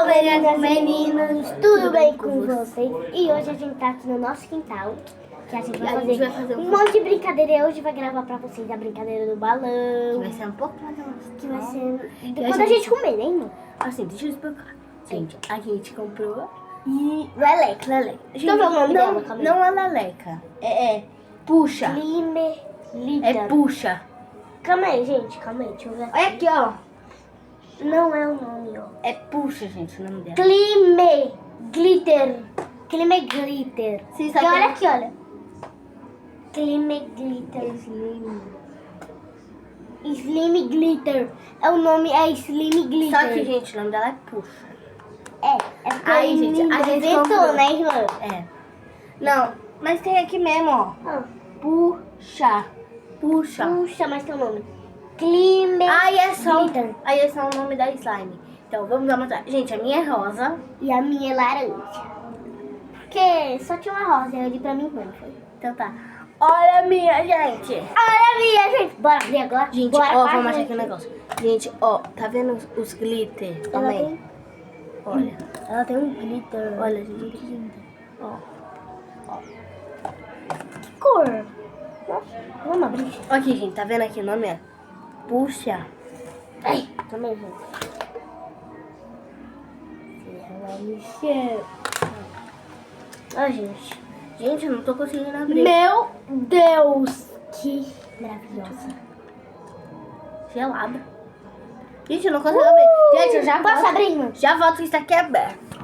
Alô, meninas e meninos, tudo bem com vocês? E hoje a gente tá aqui no nosso quintal, que a gente vai fazer um monte de brincadeira. E hoje vai gravar pra vocês a brincadeira do balão. Que vai ser um pouco mais Que vai ser quando a gente comer, né, irmão? Assim, deixa eu explicar. Gente, a gente comprou E Leleca. Leleca. Deixa eu ver o nome dela, calma aí. Não é Leleca. É puxa. Glitter. É puxa. Calma aí, gente, calma aí, deixa eu ver Olha aqui, ó. Não é o nome, ó. É puxa, gente, o nome dela. Glitter. Glitter. Sim, E sabe olha que- aqui, olha. Glitter. Slim Glitter. É o nome, é Slim Glitter. Só que, gente, o nome dela é puxa. É porque Aí, gente, a gente inventou, comprou. né, irmã? É. Não, mas tem aqui mesmo, ó. Ah, Puxa. Puxa. puxa, mas tem o nome. Glitter. Aí é só Glitter. o nome da slime. Então, vamos dar uma... Gente, a minha é rosa. E a minha é laranja. Porque só tinha uma rosa, eu dei pra minha irmã, foi? Então tá. Olha a minha, gente. Olha a minha, gente. Bora ver agora. Gente, Bora ó, pra vamos achar gente. aqui um negócio. Gente, ó, tá vendo os glitter Ela também? tem, Olha. ela tem um glitter. Olha, gente, que linda. Ó. Que cor? Nossa, vamos abrir. Aqui, gente, tá vendo aqui o nome? É Puxa. Ai, também, gente. Ela mexeu. Ai, gente. Gente, eu não tô conseguindo abrir. Meu Deus, que maravilhosa. Gelada. Gente, eu não consigo abrir. Gente, eu já Posso volto. abrir, irmã? Já volto que isso aqui é aberto.